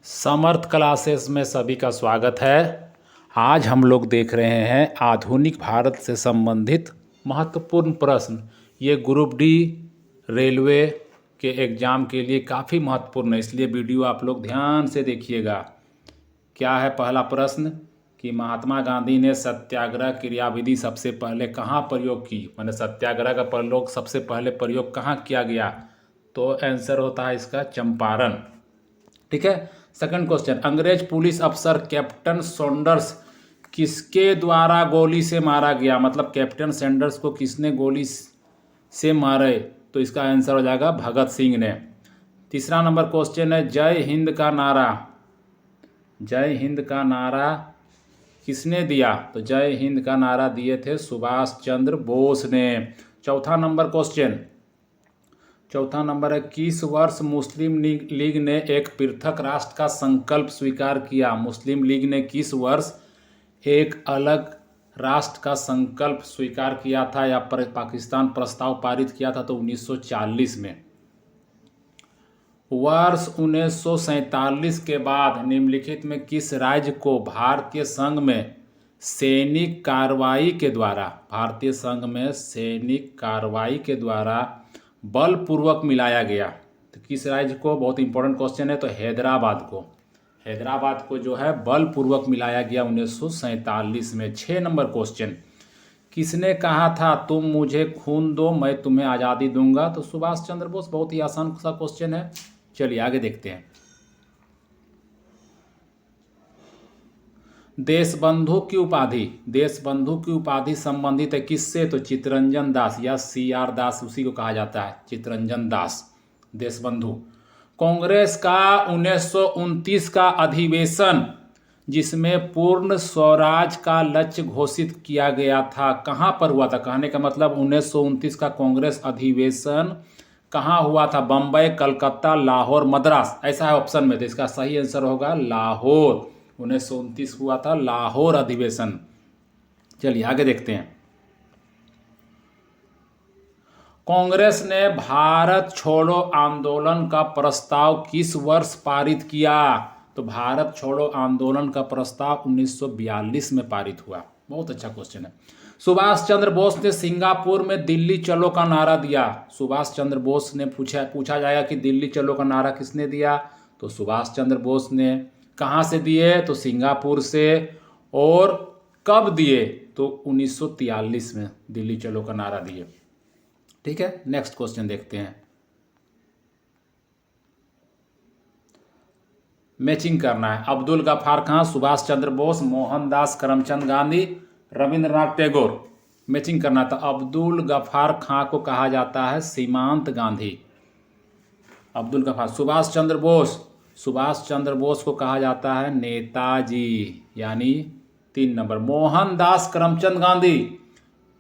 समर्थ classes में सभी का स्वागत है। आज हम लोग देख रहे हैं आधुनिक भारत से संबंधित महत्वपूर्ण प्रश्न। ये ग्रुप डी रेलवे के एग्ज़ाम के लिए काफ़ी महत्वपूर्ण है, इसलिए वीडियो आप लोग ध्यान से देखिएगा। क्या है पहला प्रश्न कि महात्मा गांधी ने सत्याग्रह क्रियाविधि सबसे पहले कहाँ प्रयोग की, माने सत्याग्रह का प्रयोग सबसे पहले प्रयोग कहाँ किया गया? तो आंसर होता है इसका चंपारण। ठीक है। सेकंड क्वेश्चन, अंग्रेज पुलिस अफसर कैप्टन सॉन्डर्स किसके द्वारा गोली से मारा गया? मतलब कैप्टन सैंडर्स को किसने गोली से मारे? तो इसका आंसर हो जाएगा भगत सिंह ने। तीसरा नंबर क्वेश्चन है, जय हिंद का नारा, जय हिंद का नारा किसने दिया? तो जय हिंद का नारा दिए थे सुभाष चंद्र बोस ने। चौथा नंबर है, किस वर्ष मुस्लिम लीग ने एक पृथक राष्ट्र का संकल्प स्वीकार किया? मुस्लिम लीग ने किस वर्ष एक अलग राष्ट्र का संकल्प स्वीकार किया था या पाकिस्तान प्रस्ताव पारित किया था? तो 1940 में। वर्ष 1947 के बाद निम्नलिखित में किस राज्य को भारतीय संघ में सैनिक कार्रवाई के द्वारा बलपूर्वक मिलाया गया? तो किस राज्य को? बहुत इंपॉर्टेंट क्वेश्चन है। तो हैदराबाद को जो है बलपूर्वक मिलाया गया 1947 में। 6 नंबर क्वेश्चन, किसने कहा था तुम मुझे खून दो मैं तुम्हें आज़ादी दूंगा? तो सुभाष चंद्र बोस। बहुत ही आसान सा क्वेश्चन है। चलिए आगे देखते हैं। देशबंधु की उपाधि संबंधित है किससे? तो चित्तरंजन दास या CR दास, उसी को कहा जाता है चित्तरंजन दास। देशबंधु। कांग्रेस का 1929 का अधिवेशन जिसमें पूर्ण स्वराज का लक्ष्य घोषित किया गया था, कहाँ पर हुआ था? कहने का मतलब 1929 का कांग्रेस अधिवेशन कहाँ हुआ था? बम्बई, कलकत्ता, लाहौर, मद्रास, ऐसा है ऑप्शन में। तो इसका सही आंसर होगा लाहौर। 1929 हुआ था लाहौर अधिवेशन। चलिए आगे देखते हैं। कांग्रेस ने भारत छोड़ो आंदोलन का प्रस्ताव किस वर्ष पारित किया? तो भारत छोड़ो आंदोलन का प्रस्ताव 1942 में पारित हुआ। बहुत अच्छा क्वेश्चन है। सुभाष चंद्र बोस ने सिंगापुर में दिल्ली चलो का नारा दिया। सुभाष चंद्र बोस ने पूछा जाएगा कि दिल्ली चलो का नारा किसने दिया? तो सुभाष चंद्र बोस ने। कहाँ से दिए? तो सिंगापुर से। और कब दिए? तो 1943 में दिल्ली चलो का नारा दिए। ठीक है, नेक्स्ट क्वेश्चन देखते हैं। मैचिंग करना है। अब्दुल गफ्फार खां, सुभाष चंद्र बोस, मोहनदास करमचंद गांधी, रविंद्रनाथ टैगोर। मैचिंग करना था। अब्दुल गफ्फार खां को कहा जाता है सीमांत गांधी। अब्दुल गफ्फार। सुभाष चंद्र बोस को कहा जाता है नेताजी, यानी 3 नंबर। मोहनदास करमचंद गांधी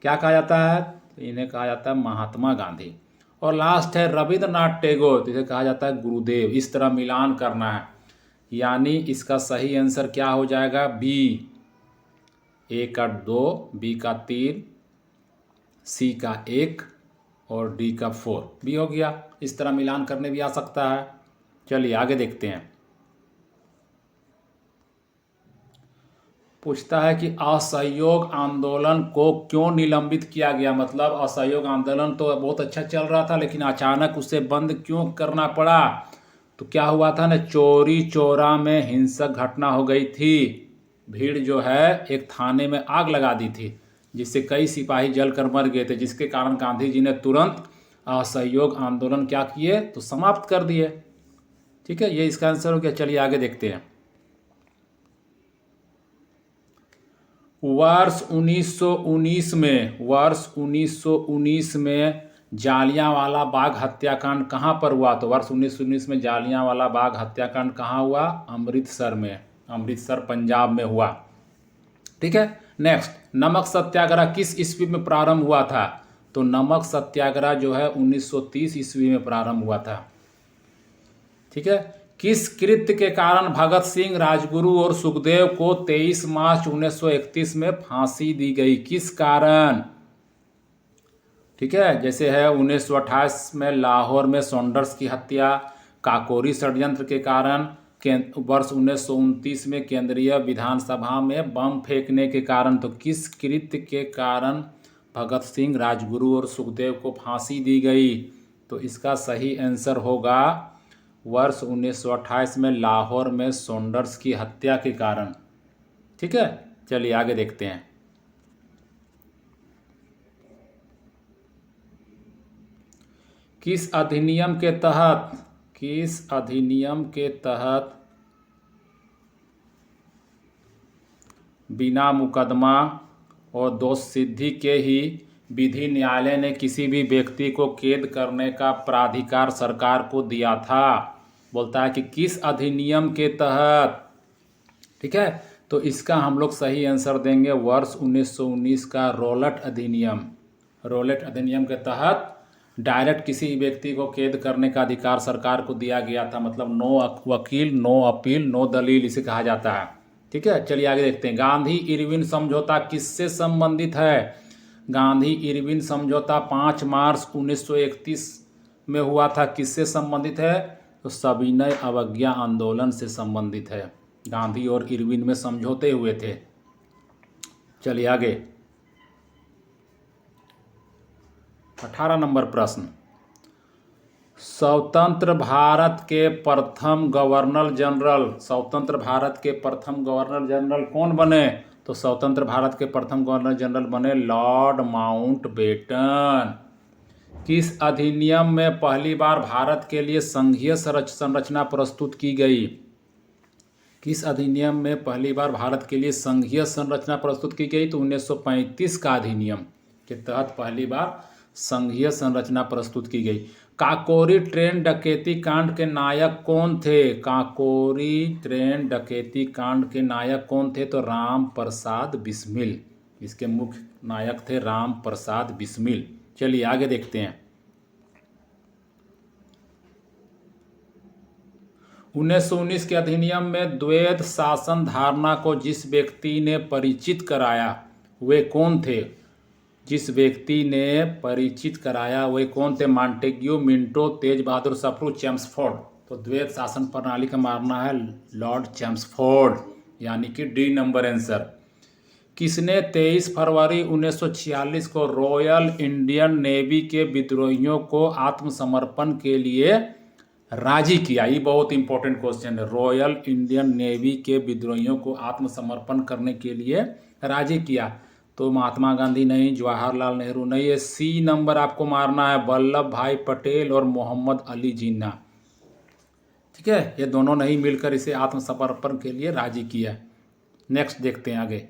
क्या कहा जाता है? इन्हें कहा जाता है महात्मा गांधी। और लास्ट है रविंद्रनाथ टैगोर, इसे कहा जाता है गुरुदेव। इस तरह मिलान करना है, यानी इसका सही आंसर क्या हो जाएगा? बी। A का 2, B का 3, C का 1 और D का 4 भी हो गया। इस तरह मिलान करने भी आ सकता है। चलिए आगे देखते हैं। पूछता है कि असहयोग आंदोलन को क्यों निलंबित किया गया? मतलब असहयोग आंदोलन तो बहुत अच्छा चल रहा था, लेकिन अचानक उसे बंद क्यों करना पड़ा? तो क्या हुआ था ना, चोरी चौरा में हिंसक घटना हो गई थी। भीड़ जो है एक थाने में आग लगा दी थी, जिससे कई सिपाही जलकर मर गए थे, जिसके कारण गांधी जी ने तुरंत असहयोग आंदोलन क्या किए? तो समाप्त कर दिए। ठीक है, ये इसका आंसर हो गया। चलिए आगे देखते हैं। वर्ष 1919 में जालियांवाला बाग हत्याकांड कहाँ पर हुआ? तो वर्ष 1919 में जालियांवाला बाग हत्याकांड कहाँ हुआ? अमृतसर में। अमृतसर पंजाब में हुआ। ठीक है, नेक्स्ट। नमक सत्याग्रह किस ईस्वी में प्रारंभ हुआ था? तो नमक सत्याग्रह जो है 1930 ईस्वी में प्रारंभ हुआ था। ठीक है। किस कृत्य के कारण भगत सिंह, राजगुरु और सुखदेव को 23 मार्च 1931 में फांसी दी गई? किस कारण? ठीक है, जैसे है 1928 में लाहौर में सॉन्डर्स की हत्या, काकोरी षड्यंत्र के कारण, वर्ष 1929 में केंद्रीय विधानसभा में बम फेंकने के कारण, तो किस कृत्य के कारण भगत सिंह, राजगुरु और सुखदेव को फांसी दी गई? तो इसका सही आंसर होगा वर्ष 1928 में लाहौर में सॉन्डर्स की हत्या के कारण। ठीक है, चलिए आगे देखते हैं। किस अधिनियम के तहत बिना मुकदमा और दोष सिद्धि के ही विधि न्यायालय ने किसी भी व्यक्ति को कैद करने का प्राधिकार सरकार को दिया था? बोलता है कि किस अधिनियम के तहत। ठीक है, तो इसका हम लोग सही आंसर देंगे वर्ष 1919 का रॉलेट अधिनियम। रॉलेट अधिनियम के तहत डायरेक्ट किसी व्यक्ति को कैद करने का अधिकार सरकार को दिया गया था। मतलब नो वकील, नो अपील, नो दलील इसे कहा जाता है। ठीक है, चलिए आगे देखते हैं। गांधी इरविन समझौता किससे संबंधित है? गांधी इरविन समझौता 5 मार्च 1931 में हुआ था। किससे संबंधित है? तो सविनय अवज्ञा आंदोलन से संबंधित है। गांधी और इरविन में समझौते हुए थे। चलिए आगे, 18 नंबर प्रश्न। स्वतंत्र भारत के प्रथम गवर्नर जनरल कौन बने? तो स्वतंत्र भारत के प्रथम गवर्नर जनरल बने लॉर्ड माउंटबेटन। किस अधिनियम में पहली बार भारत के लिए संघीय संरचना प्रस्तुत की गई? किस अधिनियम में पहली बार भारत के लिए संघीय संरचना प्रस्तुत की गई? तो 1935 का अधिनियम के तहत पहली बार संघीय संरचना प्रस्तुत की गई। काकोरी ट्रेन डकैती कांड के नायक कौन थे? काकोरी ट्रेन डकैती कांड के नायक कौन थे? तो राम प्रसाद बिस्मिल। इसके मुख्य नायक थे राम प्रसाद बिस्मिल। चलिए आगे देखते हैं। 1919 के अधिनियम में द्वैध शासन धारणा को जिस व्यक्ति ने परिचित कराया वे कौन थे? वे कौन थे? मॉन्टेग्यू, मिंटो, तेज बहादुर सप्रू, चेम्सफोर्ड। तो द्वैध शासन प्रणाली का मानना है लॉर्ड चेम्सफोर्ड, यानी कि डी नंबर आंसर। किसने 23 फरवरी 1946 को रॉयल इंडियन नेवी के विद्रोहियों को आत्मसमर्पण के लिए राजी किया? ये बहुत इंपॉर्टेंट क्वेश्चन है। रॉयल इंडियन नेवी के विद्रोहियों को आत्मसमर्पण करने के लिए राजी किया? तो महात्मा गांधी नहीं, जवाहरलाल नेहरू नहीं, ये सी नंबर आपको मारना है, वल्लभ भाई पटेल और मोहम्मद अली जिन्ना। ठीक है, ये दोनों नहीं मिलकर इसे आत्मसमर्पण के लिए राजी किया। नेक्स्ट देखते हैं आगे,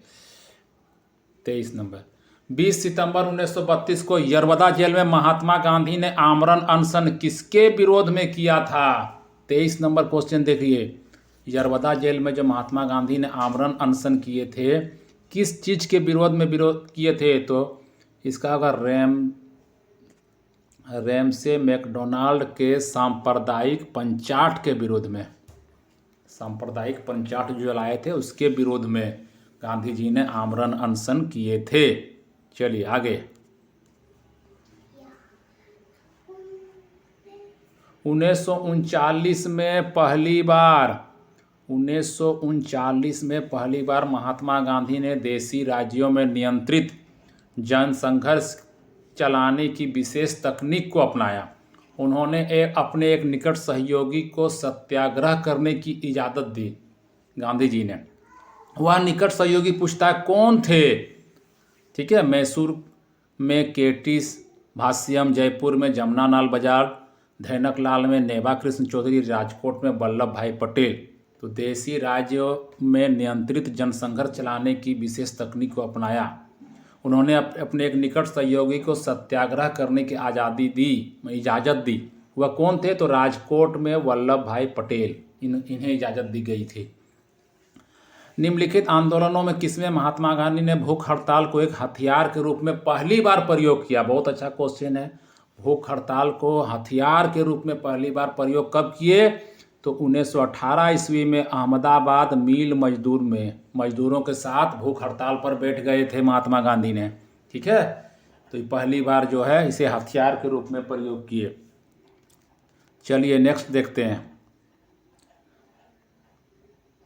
23 नंबर। 20 सितंबर 1932 को यरवदा जेल में महात्मा गांधी ने आमरण अनशन किसके विरोध में किया था? 23 नंबर क्वेश्चन देखिए। यरवदा जेल में जो महात्मा गांधी ने आमरण अनशन किए थे, किस चीज के विरोध किए थे? तो इसका होगा रेमसे मैकडोनाल्ड के सांप्रदायिक पंचाट के विरोध में। सांप्रदायिक पंचाट जो लाए थे उसके विरोध में गांधी जी ने आमरण अनशन किए थे। चलिए आगे, 1939 में पहली बार महात्मा गांधी ने देशी राज्यों में नियंत्रित जनसंघर्ष चलाने की विशेष तकनीक को अपनाया। उन्होंने अपने एक निकट सहयोगी को सत्याग्रह करने की इजाज़त दी गांधी जी ने। वह निकट सहयोगी पूछता है कौन थे? ठीक है, मैसूर में केटिस, भाष्यम, जयपुर में जमनालाल बजाज, धैनकलाल में नेबा कृष्ण चौधरी, राजकोट में वल्लभ भाई पटेल। तो देशी राज्यों में नियंत्रित जनसंघर्ष चलाने की विशेष तकनीक को अपनाया। उन्होंने अपने एक निकट सहयोगी को सत्याग्रह करने की इजाज़त दी। वह कौन थे? तो राजकोट में वल्लभ भाई पटेल, इन्हें इजाज़त दी गई थी। निम्नलिखित आंदोलनों में किसमें महात्मा गांधी ने भूख हड़ताल को एक हथियार के रूप में पहली बार प्रयोग किया? बहुत अच्छा क्वेश्चन है। भूख हड़ताल को हथियार के रूप में पहली बार प्रयोग कब किए? तो 1918 ईस्वी में अहमदाबाद मिल मजदूरों के साथ भूख हड़ताल पर बैठ गए थे महात्मा गांधी ने। ठीक है, तो ये पहली बार जो है इसे हथियार के रूप में प्रयोग किए। चलिए नेक्स्ट देखते हैं।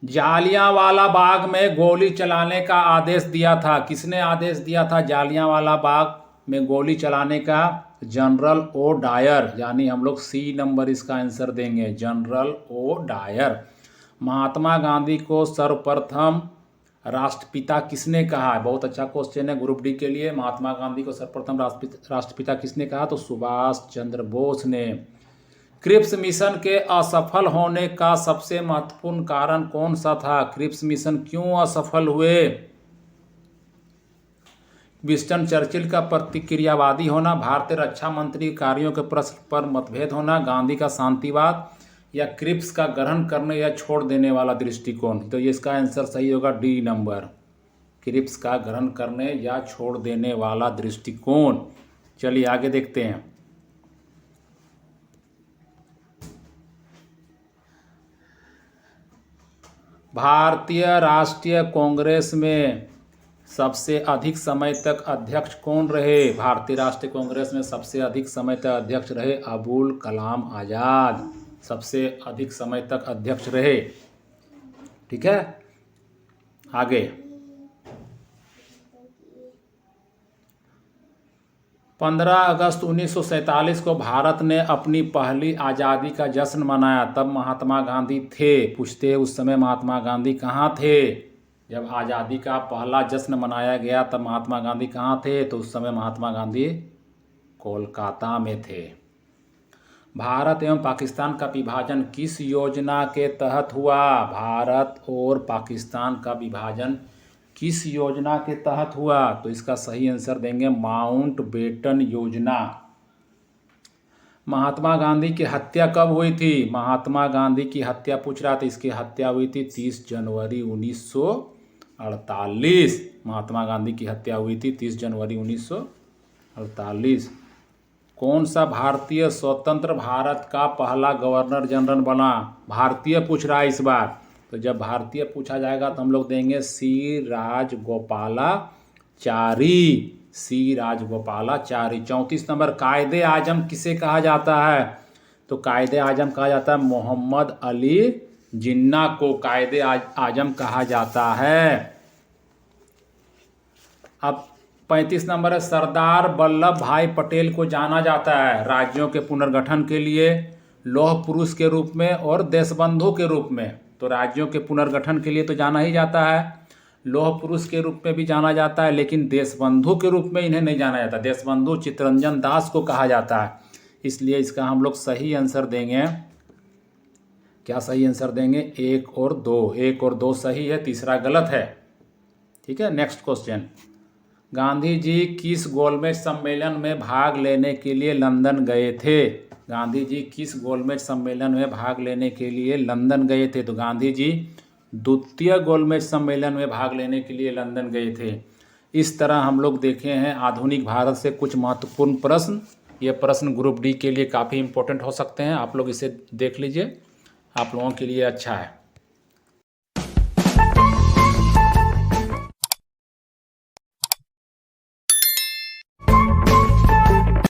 जालियांवाला बाग में गोली चलाने का आदेश दिया था? किसने आदेश दिया था जालियांवाला बाग में गोली चलाने का? जनरल ओ डायर, यानी हम लोग सी नंबर इसका आंसर देंगे, general O Dyer. Mahatma Gandhi को सर्वप्रथम राष्ट्रपिता किसने कहा? बहुत अच्छा क्वेश्चन है ग्रुप डी के लिए। महात्मा गांधी को सर्वप्रथम राष्ट्रपिता किसने कहा? तो सुभाष चंद्र बोस ने। क्रिप्स मिशन के असफल होने का सबसे महत्वपूर्ण कारण कौन सा था? क्रिप्स मिशन क्यों असफल हुए? विंस्टन चर्चिल का प्रतिक्रियावादी होना, भारतीय रक्षा मंत्री कार्यों के प्रश्न पर मतभेद होना, गांधी का शांतिवाद, या क्रिप्स का ग्रहण करने या छोड़ देने वाला दृष्टिकोण। तो ये इसका आंसर सही होगा डी नंबर, क्रिप्स का ग्रहण करने या छोड़ देने वाला दृष्टिकोण। चलिए आगे देखते हैं। भारतीय राष्ट्रीय कांग्रेस में सबसे अधिक समय तक अध्यक्ष कौन रहे? भारतीय राष्ट्रीय कांग्रेस में सबसे अधिक समय तक अध्यक्ष रहे अबुल कलाम आज़ाद, सबसे अधिक समय तक अध्यक्ष रहे। ठीक है, आगे 15 अगस्त 1947 को भारत ने अपनी पहली आज़ादी का जश्न मनाया, तब महात्मा गांधी थे? पूछते हैं उस समय महात्मा गांधी कहाँ थे? जब आज़ादी का पहला जश्न मनाया गया तब महात्मा गांधी कहाँ थे? तो उस समय महात्मा गांधी कोलकाता में थे। भारत एवं पाकिस्तान का विभाजन किस योजना के तहत हुआ? भारत और पाकिस्तान का विभाजन किस योजना के तहत हुआ? तो इसका सही आंसर देंगे माउंटबेटन योजना। महात्मा गांधी की हत्या कब हुई थी? महात्मा गांधी की हत्या पूछ रहा था, इसकी हत्या हुई थी 30 जनवरी 1948। महात्मा गांधी की हत्या हुई थी 30 जनवरी 1948। कौन सा भारतीय स्वतंत्र भारत का पहला गवर्नर जनरल बना? भारतीय पूछ रहा है इस बार, तो जब भारतीय पूछा जाएगा तो हम लोग देंगे सी राजगोपालाचारी, सी राजगोपालाचारी। 34 नंबर, कायदे आजम किसे कहा जाता है? तो कायदे आजम कहा जाता है मोहम्मद अली जिन्ना को कायदे आजम कहा जाता है। अब 35 नंबर है, सरदार वल्लभ भाई पटेल को जाना जाता है राज्यों के पुनर्गठन के लिए, लौह पुरुष के रूप में और देशबंधु के रूप में। तो राज्यों के पुनर्गठन के लिए तो जाना ही जाता है, लौह पुरुष के रूप में भी जाना जाता है, लेकिन देशबंधु के रूप में इन्हें नहीं जाना जाता। देशबंधु चित्तरंजन दास को कहा जाता है, इसलिए इसका हम लोग सही आंसर देंगे। क्या सही आंसर देंगे? 1 और 2। 1 और 2 सही है, तीसरा गलत है। ठीक है, नेक्स्ट क्वेश्चन। गांधी जी किस गोलमेज सम्मेलन में भाग लेने के लिए लंदन गए थे? गांधी जी किस गोलमेज सम्मेलन में भाग लेने के लिए लंदन गए थे? तो गांधी जी द्वितीय गोलमेज सम्मेलन में भाग लेने के लिए लंदन गए थे। इस तरह हम लोग देखे हैं आधुनिक भारत से कुछ महत्वपूर्ण प्रश्न। ये प्रश्न ग्रुप डी के लिए काफ़ी इंपॉर्टेंट हो सकते हैं, आप लोग इसे देख लीजिए, आप लोगों के लिए अच्छा है।